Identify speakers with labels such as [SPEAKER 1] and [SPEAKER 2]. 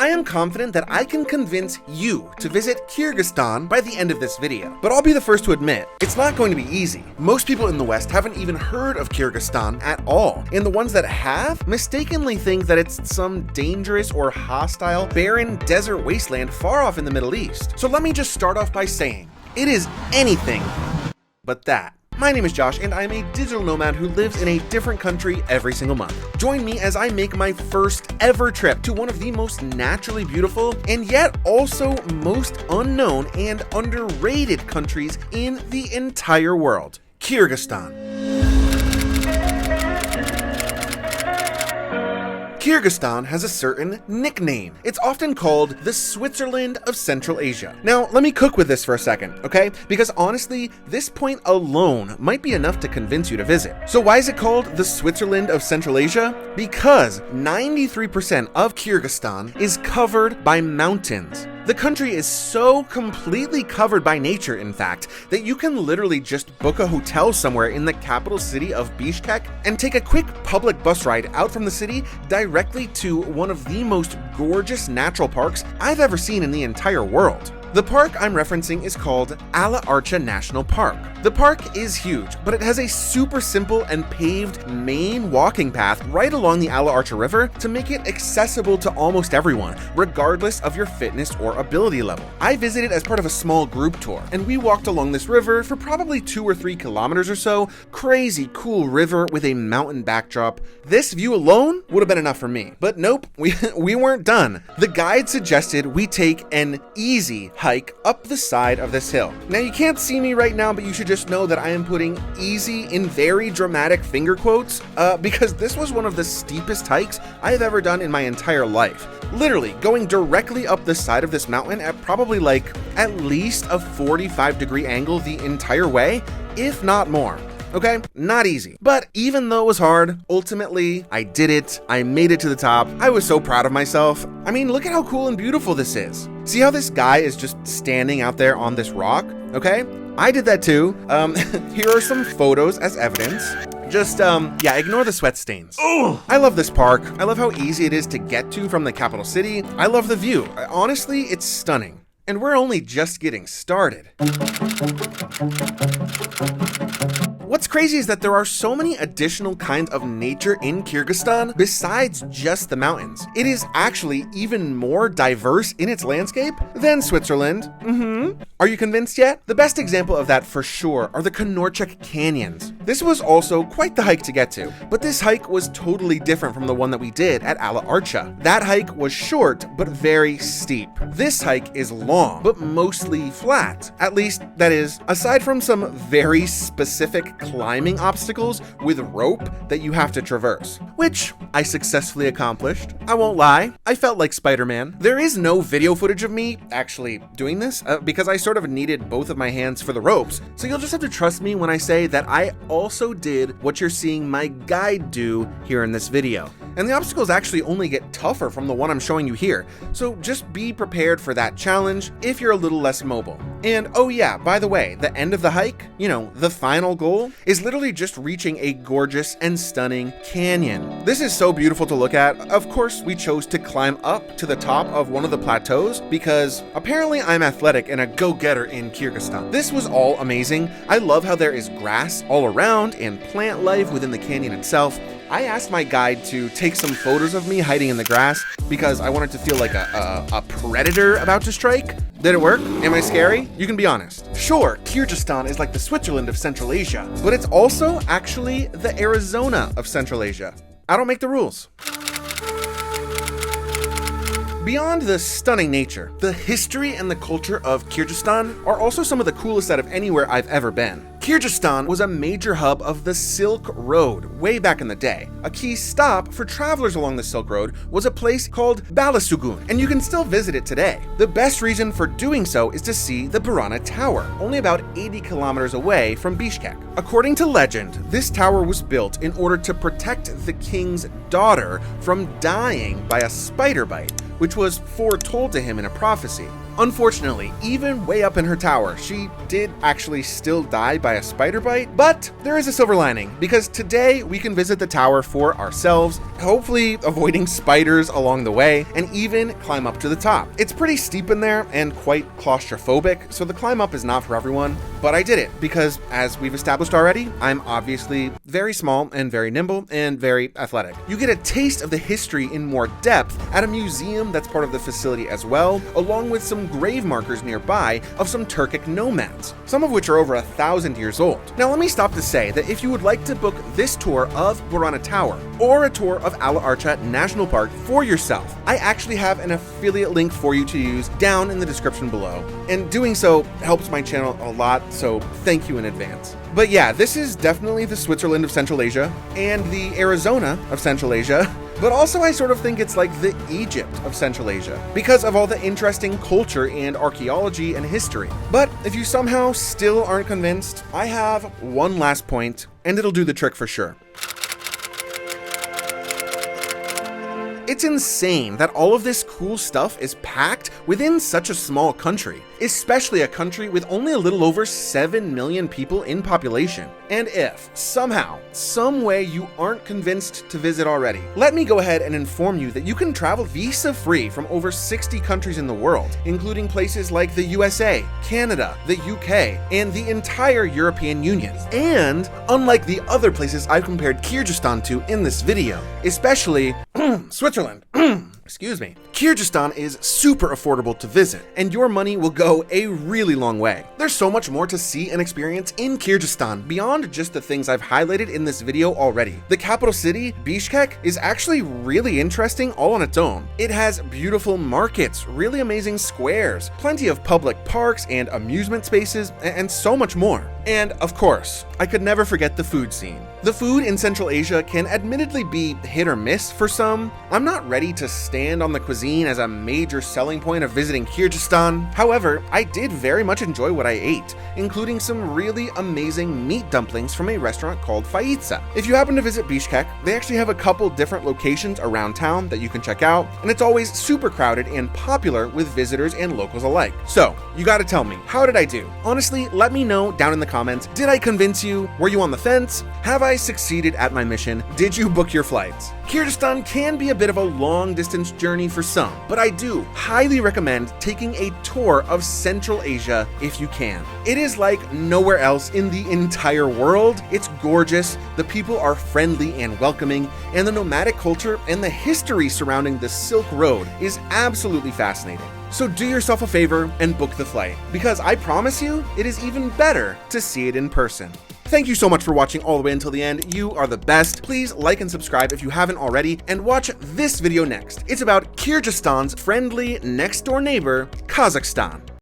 [SPEAKER 1] I am confident that I can convince you to visit Kyrgyzstan by the end of this video, but I'll be the first to admit, it's not going to be easy. Most people in the West haven't even heard of Kyrgyzstan at all, and the ones that have mistakenly think that it's some dangerous or hostile, barren desert wasteland far off in the Middle East. So let me just start off by saying, it is anything but that. My name is Josh, and I'm a digital nomad who lives in a different country every single month. Join me as I make my first ever trip to one of the most naturally beautiful and yet also most unknown and underrated countries in the entire world, Kyrgyzstan. Kyrgyzstan has a certain nickname. It's often called the Switzerland of Central Asia. Now, let me cook with this for a second, okay? Because honestly, this point alone might be enough to convince you to visit. So why is it called the Switzerland of Central Asia? Because 93% of Kyrgyzstan is covered by mountains. The country is so completely covered by nature, in fact, that you can literally just book a hotel somewhere in the capital city of Bishkek and take a quick public bus ride out from the city directly to one of the most gorgeous natural parks I've ever seen in the entire world. The park I'm referencing is called Archa National Park. The park is huge, but it has a super simple and paved main walking path right along the Archa River to make it accessible to almost everyone, regardless of your fitness or ability level. I visited as part of a small group tour, and we walked along this river for probably 2 or 3 kilometers or so. Crazy cool river with a mountain backdrop. This view alone would have been enough for me, but nope, we weren't done. The guide suggested we take an easy hike up the side of this hill. Now you can't see me right now, but you should just know that I am putting easy in very dramatic finger quotes because this was one of the steepest hikes I have ever done in my entire life. Literally going directly up the side of this mountain at probably like at least a 45-degree angle the entire way, if not more. Okay, not easy. But even though it was hard, ultimately, I did it. I made it to the top. I was so proud of myself. I mean, look at how cool and beautiful this is. See how this guy is just standing out there on this rock? Okay, I did that too. Here are some photos as evidence. Just, yeah, ignore the sweat stains. Ugh. I love this park. I love how easy it is to get to from the capital city. I love the view. Honestly, it's stunning. And we're only just getting started. What's crazy is that there are so many additional kinds of nature in Kyrgyzstan besides just the mountains. It is actually even more diverse in its landscape than Switzerland. Are you convinced yet? The best example of that for sure are the Konorchek canyons. This was also quite the hike to get to, but this hike was totally different from the one that we did at Archa. That hike was short, but very steep. This hike is long, but mostly flat. At least, that is, aside from some very specific climbing obstacles with rope that you have to traverse, which I successfully accomplished. I won't lie, I felt like Spider-Man. There is no video footage of me actually doing this because I sort of needed both of my hands for the ropes, so you'll just have to trust me when I say that I also did what you're seeing my guide do here in this video. And the obstacles actually only get tougher from the one I'm showing you here, so just be prepared for that challenge if you're a little less mobile. And oh yeah, by the way, the end of the hike, you know, the final goal, is literally just reaching a gorgeous and stunning canyon. This is so beautiful to look at. Of course, we chose to climb up to the top of one of the plateaus because apparently I'm athletic and a go-getter in Kyrgyzstan. This was all amazing. I love how there is grass all around and plant life within the canyon itself. I asked my guide to take some photos of me hiding in the grass because I wanted to feel like a predator about to strike. Did it work? Am I scary? You can be honest. Sure, Kyrgyzstan is like the Switzerland of Central Asia, but it's also actually the Arizona of Central Asia. I don't make the rules. Beyond the stunning nature, the history and the culture of Kyrgyzstan are also some of the coolest out of anywhere I've ever been. Kyrgyzstan was a major hub of the Silk Road way back in the day. A key stop for travelers along the Silk Road was a place called Balasugun, and you can still visit it today. The best reason for doing so is to see the Burana Tower, only about 80 kilometers away from Bishkek. According to legend, this tower was built in order to protect the king's daughter from dying by a spider bite, which was foretold to him in a prophecy. Unfortunately, even way up in her tower, she did actually still die by a spider bite, but there is a silver lining, because today we can visit the tower for ourselves, hopefully avoiding spiders along the way, and even climb up to the top. It's pretty steep in there and quite claustrophobic, so the climb up is not for everyone, but I did it because, as we've established already, I'm obviously very small and very nimble and very athletic. You get a taste of the history in more depth at a museum that's part of the facility as well, along with some grave markers nearby of some Turkic nomads, some of which are over 1,000 years old. Now let me stop to say that if you would like to book this tour of Burana Tower or a tour of Archa National Park for yourself, I actually have an affiliate link for you to use down in the description below, and doing so helps my channel a lot, so thank you in advance. But yeah, this is definitely the Switzerland of Central Asia and the Arizona of Central Asia, but also I sort of think it's like the Egypt of Central Asia because of all the interesting culture and archaeology and history. But if you somehow still aren't convinced, I have one last point, and it'll do the trick for sure. It's insane that all of this cool stuff is packed within such a small country, especially a country with only a little over 7 million people in population. And if, somehow, some way you aren't convinced to visit already, let me go ahead and inform you that you can travel visa-free from over 60 countries in the world, including places like the USA, Canada, the UK, and the entire European Union. And, unlike the other places I've compared Kyrgyzstan to in this video, especially Switzerland, excuse me, Kyrgyzstan is super affordable to visit, and your money will go a really long way. There's so much more to see and experience in Kyrgyzstan beyond just the things I've highlighted in this video already. The capital city, Bishkek, is actually really interesting all on its own. It has beautiful markets, really amazing squares, plenty of public parks and amusement spaces, and so much more. And of course, I could never forget the food scene. The food in Central Asia can admittedly be hit or miss for some. I'm not ready to stand on the cuisine as a major selling point of visiting Kyrgyzstan. However, I did very much enjoy what I ate, including some really amazing meat dumplings from a restaurant called Faitsa. If you happen to visit Bishkek, they actually have a couple different locations around town that you can check out, and it's always super crowded and popular with visitors and locals alike. So, you gotta tell me, how did I do? Honestly, let me know down in the comments. Did I convince you? Were you on the fence? Have I succeeded at my mission? Did you book your flights? Kyrgyzstan can be a bit of a long-distance journey for some, but I do highly recommend taking a tour of Central Asia if you can. It is like nowhere else in the entire world. It's gorgeous, the people are friendly and welcoming, and the nomadic culture and the history surrounding the Silk Road is absolutely fascinating. So do yourself a favor and book the flight, because I promise you, it is even better to see it in person. Thank you so much for watching all the way until the end. You are the best. Please like and subscribe if you haven't already, and watch this video next. It's about Kyrgyzstan's friendly next door neighbor, Kazakhstan.